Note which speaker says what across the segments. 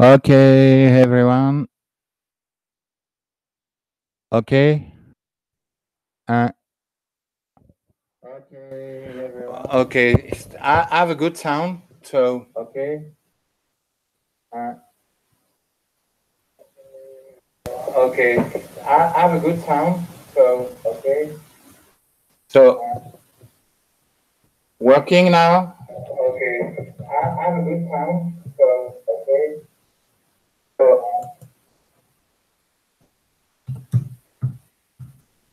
Speaker 1: Okay, everyone. Okay. Uh, okay. I have a good sound. So. Okay. Uh, okay. I have a good sound. So. Okay. So. Working now. Okay. I have a good sound. So. Okay. So.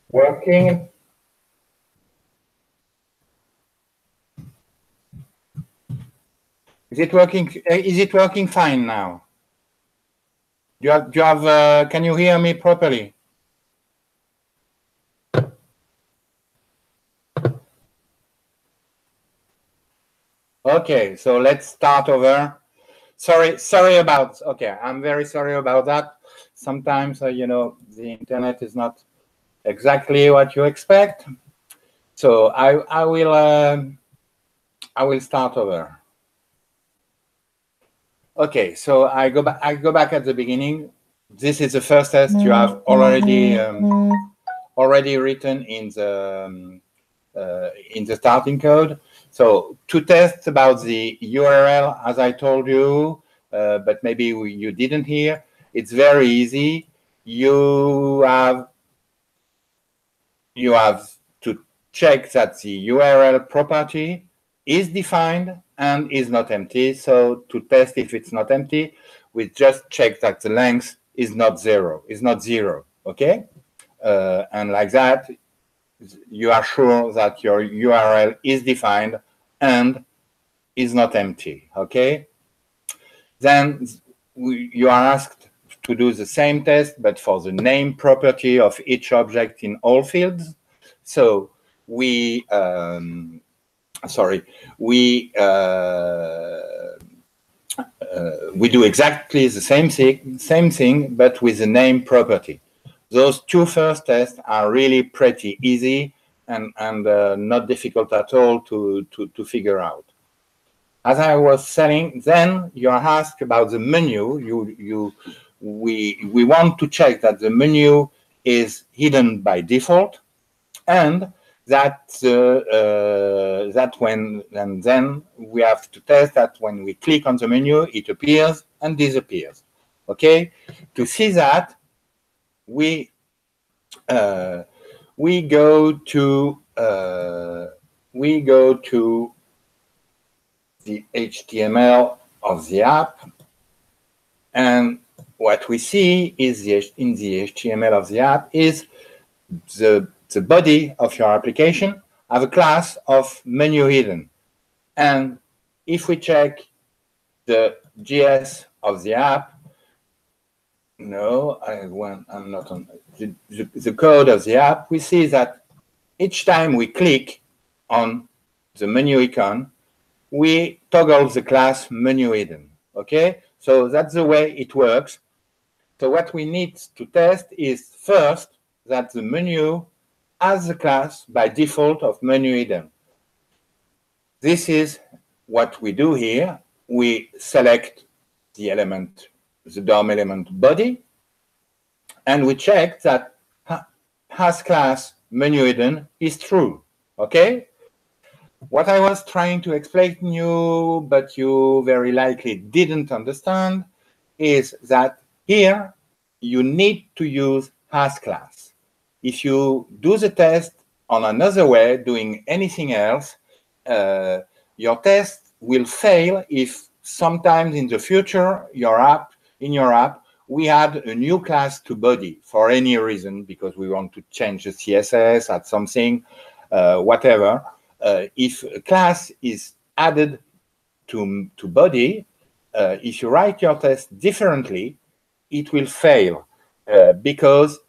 Speaker 1: Working. Is it working? Is it working fine now? Can you hear me properly? Okay, so let's start over. Sorry about. Okay, I'm very sorry about that. Sometimes, the internet is not exactly what you expect. So I will start over. Okay, so I go back at the beginning. This is the first test you have already written in the starting code. So two tests about the URL, as I told you, but maybe you didn't hear. It's very easy. You have to check that the URL property is defined and is not empty. So to test if it's not empty, we just check that the length is not zero. Okay? And like that, you are sure that your URL is defined and is not empty, okay? Then you are asked to do the same test, but for the name property of each object in all fields. So we do exactly the same thing, but with the name property. Those two first tests are really pretty easy and not difficult at all to figure out. As I was saying, then you are asked about the menu. We want to check that the menu is hidden by default, and that then we have to test that when we click on the menu, it appears and disappears. Okay, to see that, we go to the HTML of the app, and what we see is in the HTML of the app is the body of your application have a class of menu hidden. And if we check the JS of the app, I'm not on the code of the app, we see that each time we click on the menu icon, we toggle the class menu hidden. Okay, so that's the way it works. So what we need to test is first that the menu has the class by default of menu hidden. This is what we do here. We select the element, the DOM element body, and we check that has class menu hidden is true. Okay? What I was trying to explain to you, but you very likely didn't understand, is that here you need to use has class. If you do the test on another way, doing anything else, your test will fail if sometimes in the future in your app we add a new class to body for any reason, because we want to change the CSS, add something, whatever. If a class is added to body, if you write your test differently, it will fail because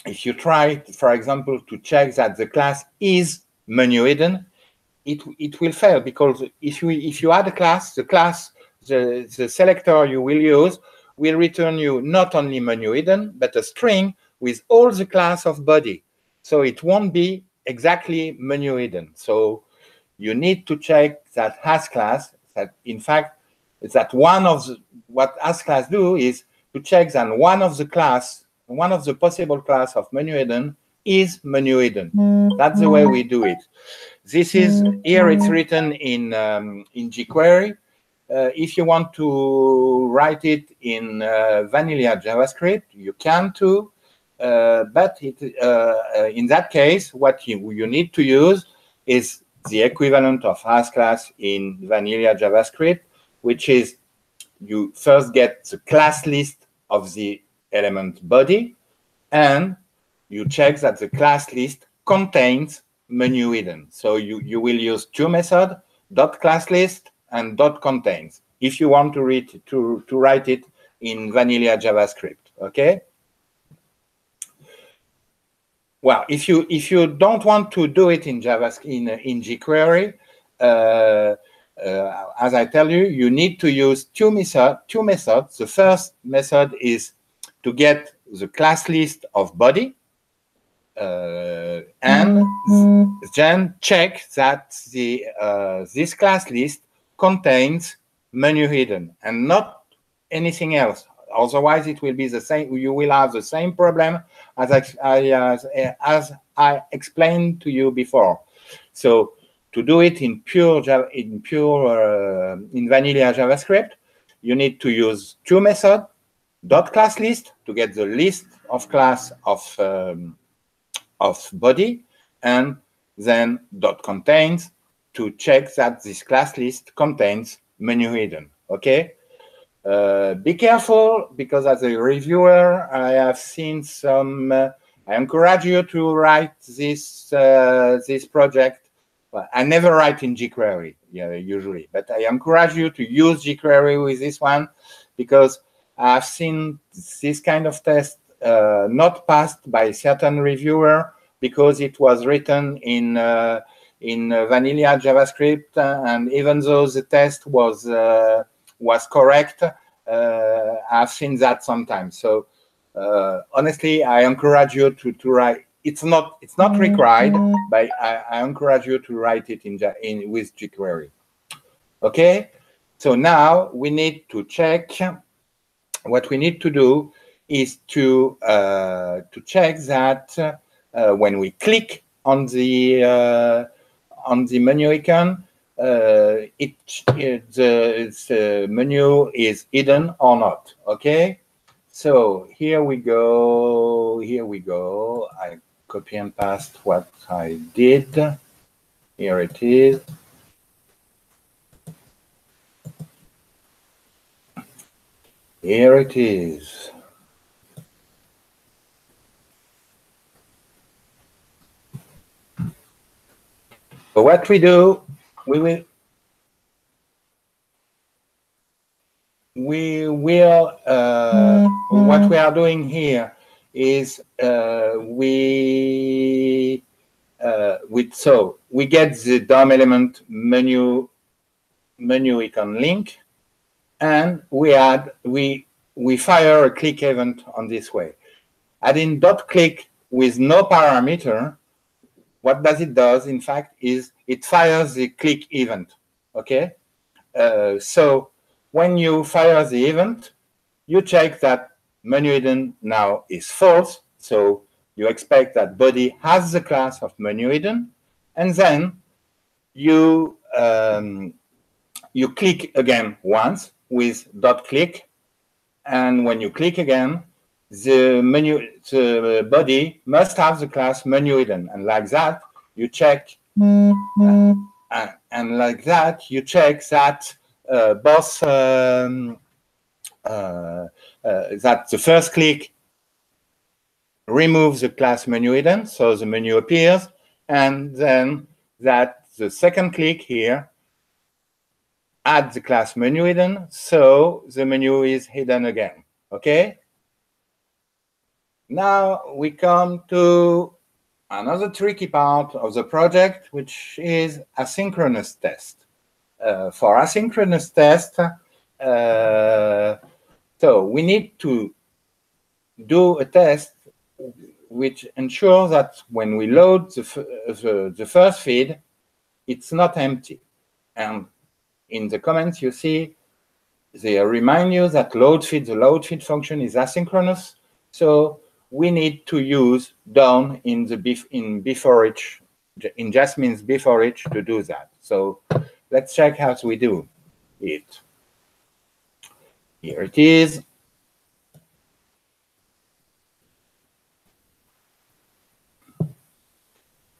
Speaker 1: if you try, for example, to check that the class is menu hidden, it will fail, because if you add a class, the selector you will use will return you not only menu hidden, but a string with all the class of body. So it won't be exactly menu hidden. So you need to check that has class, that in fact is that what AsClass do is to check that one of the possible class of menu hidden is menu hidden. That's the way we do it. This is here. It's written in jQuery. If you want to write it in vanilla JavaScript, you can too. But in that case, what you need to use is the equivalent of AsClass in vanilla JavaScript, which is you first get the class list of the element body, and you check that the class list contains menu hidden. So you will use two methods, .classList and .contains, if you want to write it in vanilla JavaScript. Okay. Well, if you don't want to do it in JavaScript in jQuery, as I tell you, you need to use two methods. The first method is to get the class list of body, and then check that this class list contains menu hidden and not anything else. Otherwise, it will be the same. You will have the same problem as I explained to you before. So to do it in vanilla JavaScript, you need to use two methods: .classList to get the list of class of body, and then .contains to check that this class list contains menu hidden. Okay. Be careful, because as a reviewer, I have seen some. I encourage you to write this project. Well, I never write in jQuery, usually, but I encourage you to use jQuery with this one, because I've seen this kind of test not passed by certain reviewer because it was written in vanilla JavaScript, and even though the test was correct, I've seen that sometimes. So honestly, I encourage you to write. It's not required, but I encourage you to write it with jQuery. Okay. So now we need to check. What we need to do is to check that when we click on the menu icon, the menu is hidden or not. Okay. So here we go. I copy and paste what I did. Here it is. Here it is. So what we do, what we are doing here is we get the DOM element menu icon link, and we fire a click event on this way. Adding .click with no parameter, what does it does, in fact, is it fires the click event. Okay. So when you fire the event, you check that menu hidden now is false. So you expect that body has the class of menu hidden, and then you click again once with .click, and when you click again, the body must have the class menu hidden, and like that you check, and like that you check that both that the first click removes the class menu hidden, so the menu appears, and then that the second click here adds the class menu hidden, so the menu is hidden again. Okay. Now we come to another tricky part of the project, which is asynchronous test. For asynchronous test, so we need to do a test which ensures that when we load the first feed, it's not empty. And in the comments, you see they remind you that the load feed function is asynchronous, so we need to use down in before each, in just means before each to do that. So let's check how we do it. Here it is.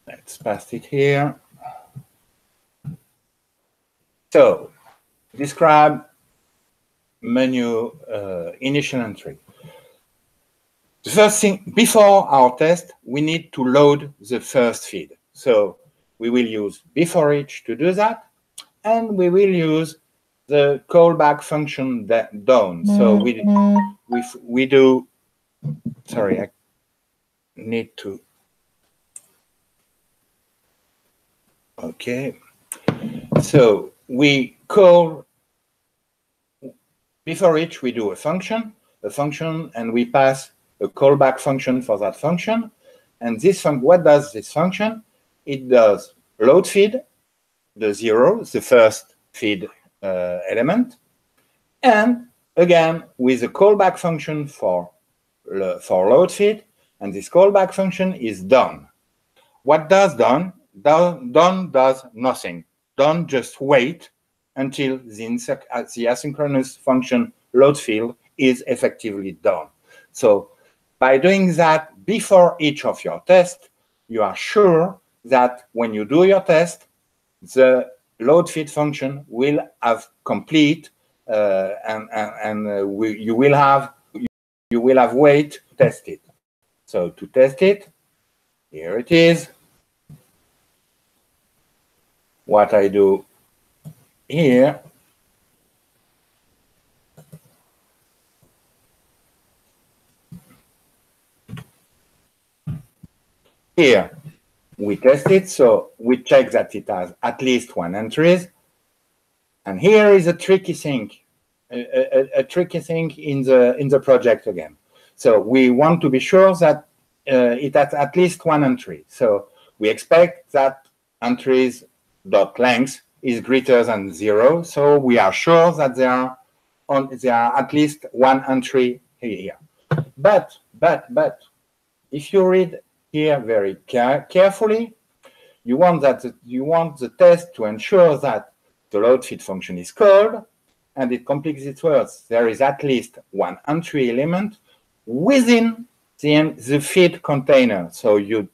Speaker 1: Let's paste it here. So describe menu initial entry. The first thing, before our test, we need to load the first feed. So we will use before each to do that, and we will use the callback function down. So we do, sorry, I need to, okay. So we call, before each we do a function, and we pass a callback function for that function. And this what does this function? It does load feed, the 0, the first feed element, and again with a callback function for load feed, and this callback function is done. What does done? Done does nothing. Done just wait until the asynchronous function load field is effectively done. So by doing that before each of your tests, you are sure that when you do your test, the load feed function will have complete, you will have wait to test it. So to test it, here it is. What I do here, we test it, so we check that it has at least one entry. And here is a tricky thing, a tricky thing in the project again. So we want to be sure that it has at least one entry. So we expect that entries dot length is greater than 0. So we are sure that there are at least one entry here. But if you read here very carefully, you want the test to ensure that the load feed function is called, and it completes its words. There is at least one entry element within the feed container. So you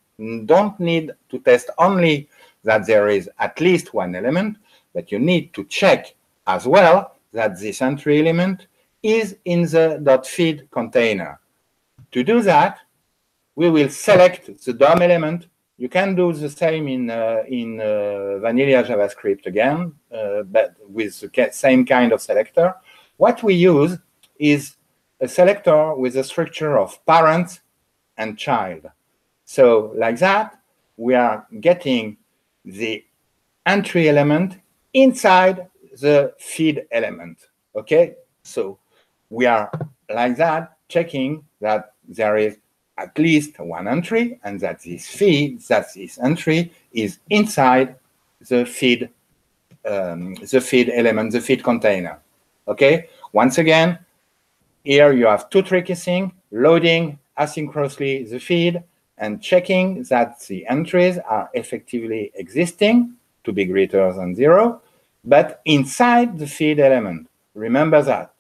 Speaker 1: don't need to test only that there is at least one element, but you need to check as well that this entry element is in the .feed container. To do that, we will select the DOM element. You can do the same in vanilla JavaScript again, but with the same kind of selector. What we use is a selector with a structure of parent and child. So like that, we are getting the entry element inside the feed element. Okay, so we are like that checking that there is at least one entry, and that this entry is inside the feed element, the feed container. Okay. Once again, here you have two tricky things: loading asynchronously the feed and checking that the entries are effectively existing to be greater than 0, but inside the feed element. Remember that.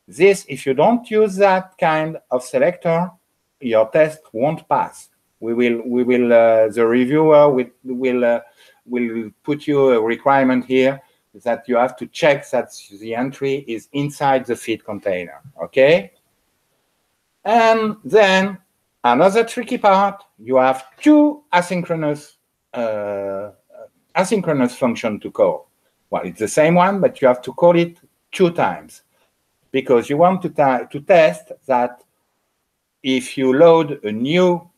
Speaker 1: This, if you don't use that kind of selector, your test won't pass. The reviewer will put you a requirement here that you have to check that the entry is inside the feed container. Okay. And then another tricky part, you have two asynchronous function to call. Well, it's the same one, but you have to call it 2 times, because you want to test that if you load a new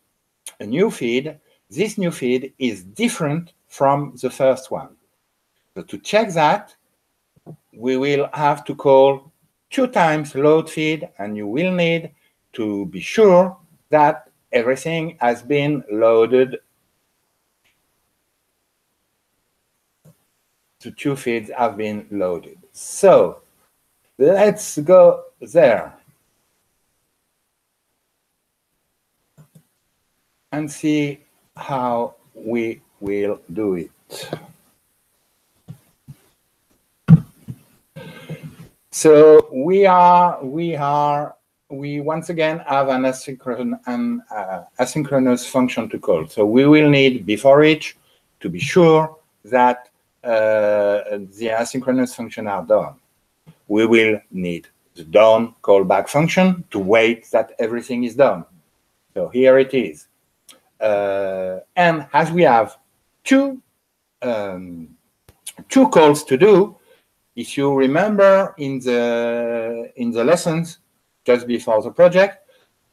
Speaker 1: feed, this new feed is different from the first one. So to check that, we will have to call 2 times load feed, and you will need to be sure that everything has been loaded. The 2 feeds have been loaded. So let's go there and see how we will do it. So we once again have an asynchronous function to call. So we will need before each to be sure that the asynchronous function are done. We will need the done callback function to wait that everything is done. So here it is. And as we have two calls to do, if you remember in the lessons just before the project,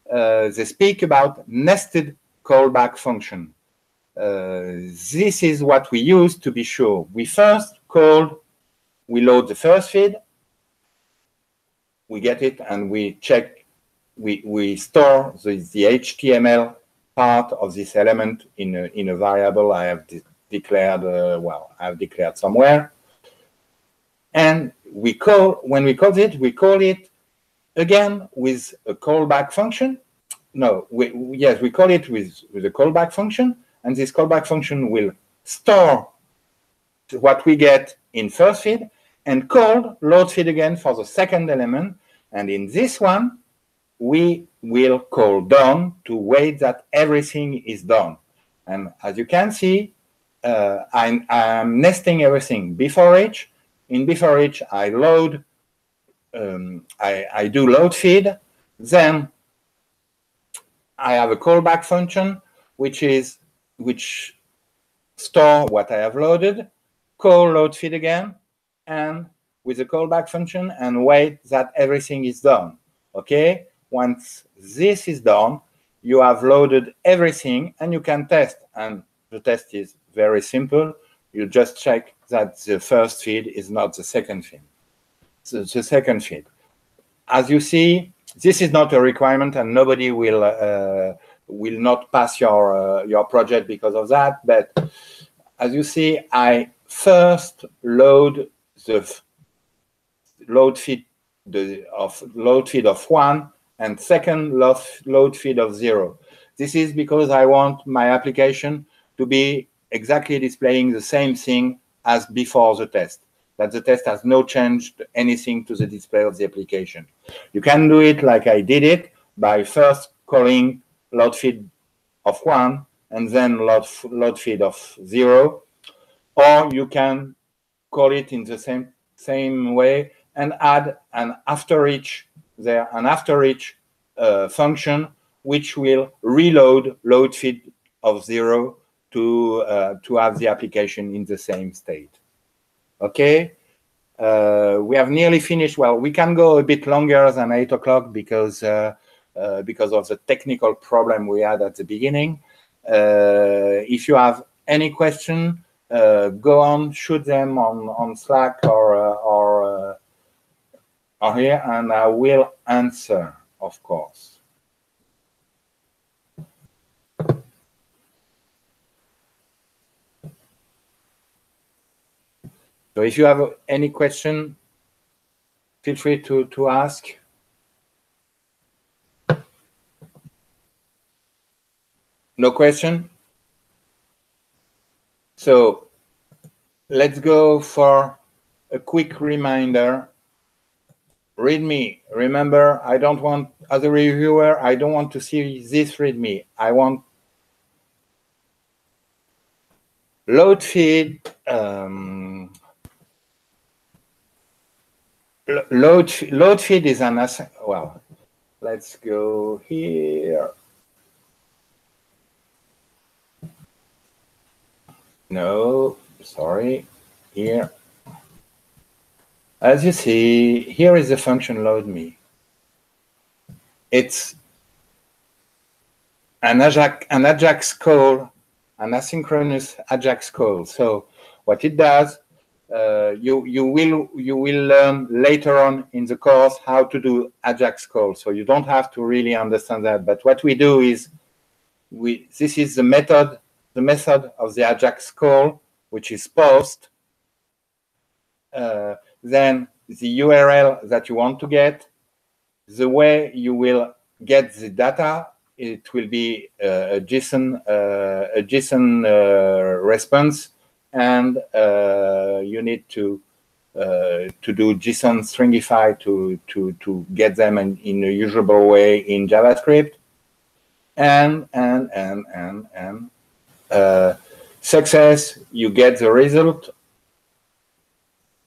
Speaker 1: they speak about nested callback function. This is what we use to be sure. We first we load the first feed, we get it, and we check, we store the HTML part of this element in a variable I have declared, I've declared somewhere. And when we call it again with a callback function. No, we call it with a callback function, and this callback function will store what we get in first feed and call load feed again for the second element. And in this one, we will call done to wait that everything is done. And as you can see, I'm nesting everything before each. In before each, I load, I do load feed. Then I have a callback function, which store what I have loaded, call load feed again, and with the callback function, and wait that everything is done. Okay. Once this is done, you have loaded everything, and you can test. And the test is very simple. You just check that the first feed is not the second feed. So the second feed. As you see, this is not a requirement, and nobody will not pass your project because of that. But as you see, I first load the load feed of 1, and second load feed of 0. This is because I want my application to be exactly displaying the same thing as before the test, that the test has no changed anything to the display of the application. You can do it like I did it by first calling load feed of 1 and then load feed of 0, or you can call it in the same way and add an after each function which will reload load feed of 0 to have the application in the same state. Okay, we have nearly finished. Well, we can go a bit longer than 8 o'clock because of the technical problem we had at the beginning. If you have any question, go on, shoot them on Slack or here, and I will answer, of course. So if you have any question, feel free to ask. No question? So let's go for a quick reminder. README. Remember, I don't want, as a reviewer, I don't want to see this README. I want load feed. Load feed is an well. Let's go here. No, sorry. Here. As you see, here is the function load me. It's an Ajax call, an asynchronous Ajax call. So what it does, you will learn later on in the course how to do Ajax call. So you don't have to really understand that. But what we do is this is the method of the Ajax call, which is post. Then the URL that you want to get, the way you will get the data. It will be a JSON response, and you need to do JSON stringify to get them in a usable way in JavaScript, and success, you get the result,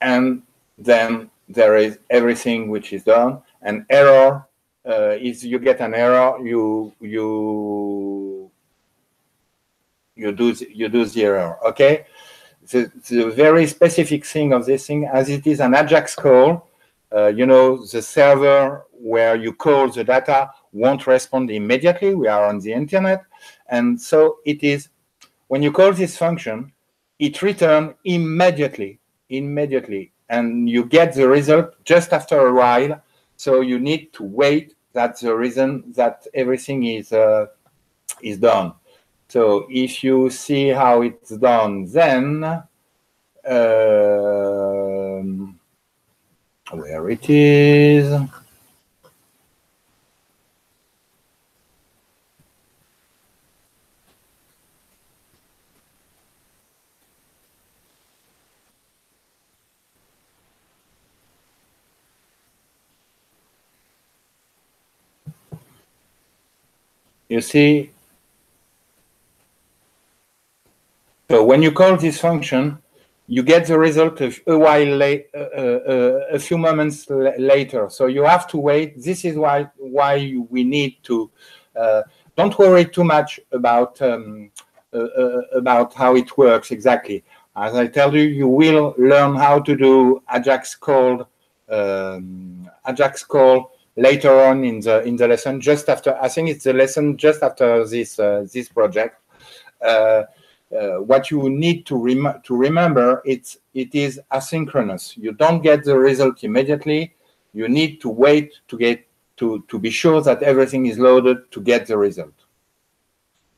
Speaker 1: and then there is everything which is done. And error is you get an error, you do the error. Okay, the very specific thing of this thing, as it is an AJAX call, you know, the server where you call the data won't respond immediately. We are on the internet, and so it is when you call this function, it returns immediately, and you get the result just after a while. So you need to wait. That's the reason that everything is done. So if you see how it's done, then where it is. You see, so when you call this function, you get the result a few moments later. So you have to wait. This is why we need to don't worry too much about how it works exactly. As I tell you, you will learn how to do AJAX call later on in the lesson. Just after, I think it's the lesson just after this project. What you need to remember, it is asynchronous. You don't get the result immediately. You need to wait to be sure that everything is loaded to get the result.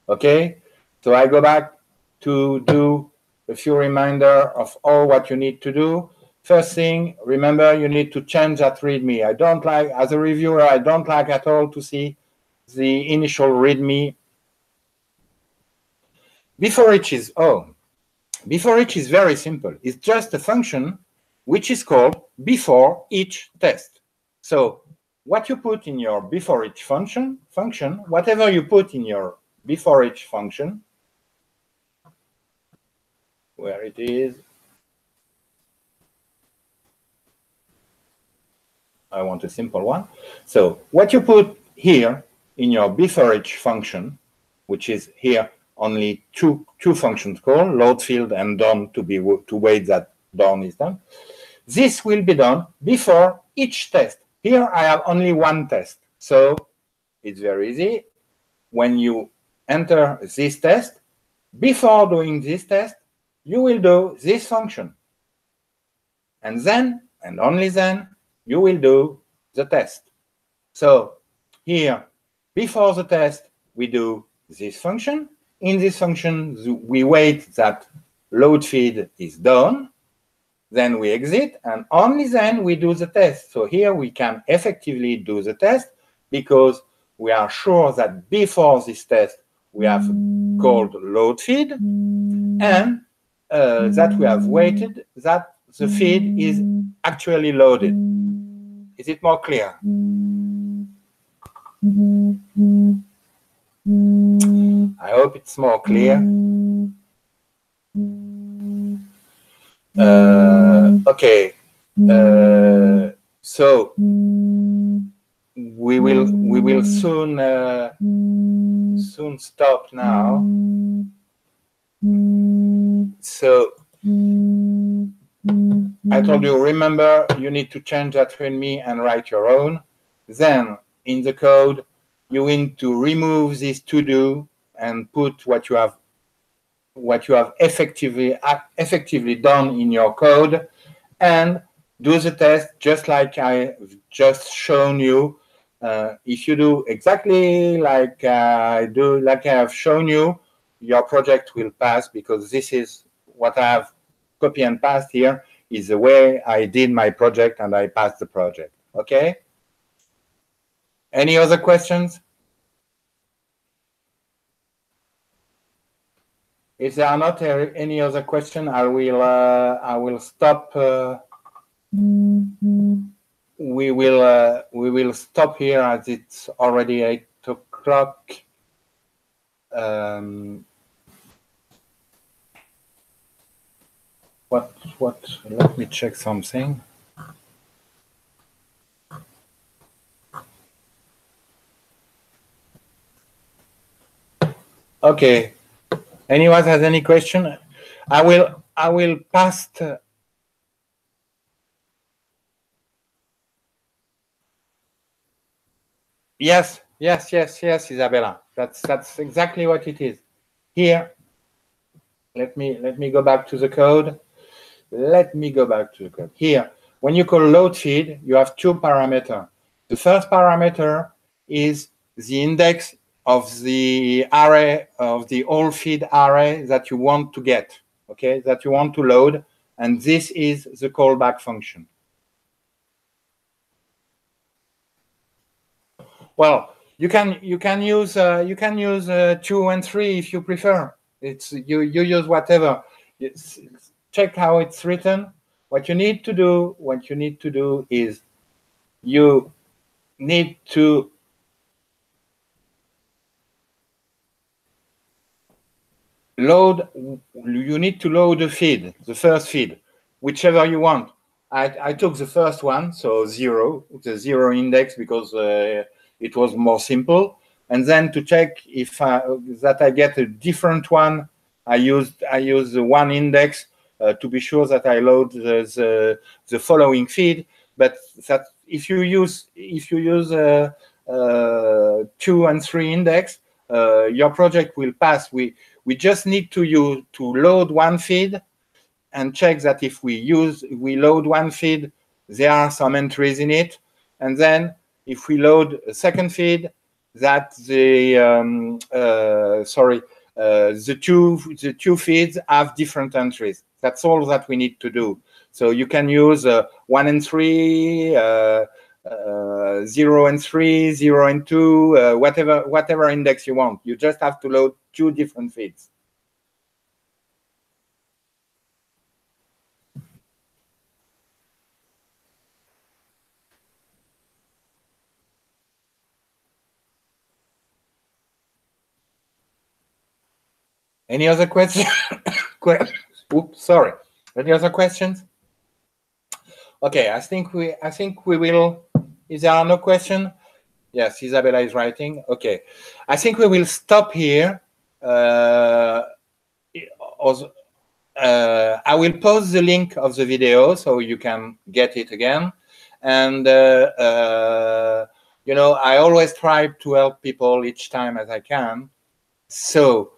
Speaker 1: Okay, so I go back to do a few reminders of all what you need to do. First thing, remember, you need to change that README. I don't like, as a reviewer, I don't like at all to see the initial README. Before each is very simple. It's just a function which is called before each test. So what you put in your before each function, whatever you put in your before each function, where it is, I want a simple one. So what you put here in your before each function, which is here only two functions called, load field and done to wait that done is done. This will be done before each test. Here I have only one test. So it's very easy. When you enter this test, before doing this test, you will do this function. And then, and only then, you will do the test. So here, before the test, we do this function. In this function, we wait that load feed is done. Then we exit, and only then we do the test. So here we can effectively do the test because we are sure that before this test, we have called load feed, and that we have waited that the feed is actually loaded. Is it more clear? I hope it's more clear. Okay. So we will soon stop now. So I told you, remember, you need to change that README and write your own. Then in the code, you need to remove this to do and put what you have effectively done in your code, and do the test just like I've just shown you. If you do exactly like I have shown you, your project will pass, because this is what I have copy and paste here. is the way I did my project and I passed the project. Okay? Any other questions? If there are not any other question, I will stop. We will stop here as it's already 8 o'clock. What? Let me check something. Okay. Anyone has any question? I will pass. Yes, Isabella. That's exactly what it is. Here, let me go back to the code. Here, when you call load feed, you have two parameters. The first parameter is the index of the array, of the all feed array that you want to get, okay, that you want to load, and this is the callback function. Well, you can use 2 and 3 if you prefer. It's you use whatever. Check how it's written. What you need to do is you need to load the feed, the first feed, whichever you want. I took the first one, so 0, the 0 index, because it was more simple. And then to check if that I get a different one, I use the 1 index to be sure that I load the following feed. But that if you use 2 and 3 index, your project will pass. We just need to load 1 feed and check that if we load 1 feed, there are some entries in it, and then if we load a second feed, that the two feeds have different entries. That's all that we need to do. So you can use 1 and 3, 0 and 3, 0 and 2, whatever index you want. You just have to load 2 different feeds. Any other questions? Oops, sorry. Any other questions? Okay, I think we will. Is there no question? Yes, Isabella is writing. Okay, I think we will stop here. I will post the link of the video so you can get it again. And you know, I always try to help people each time as I can. So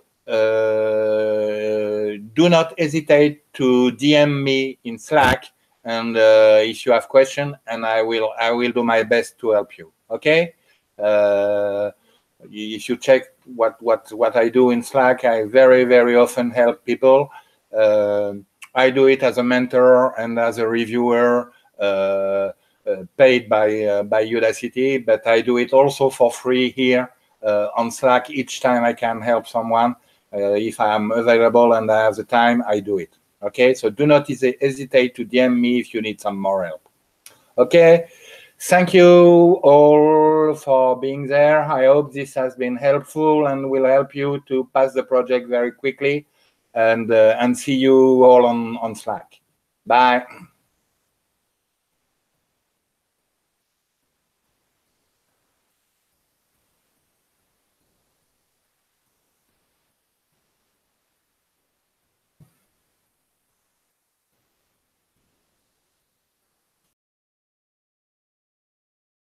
Speaker 1: do not hesitate to DM me in Slack, and if you have questions, and I will do my best to help you. Okay. If you check what I do in Slack, I very often help people. I do it as a mentor and as a reviewer, paid by Udacity, but I do it also for free here on Slack each time I can help someone. If I am available and I have the time, I do it. Okay, so do not hesitate to DM me if you need some more help. Okay, thank you all for being there. I hope this has been helpful and will help you to pass the project very quickly. And see you all on Slack. Bye.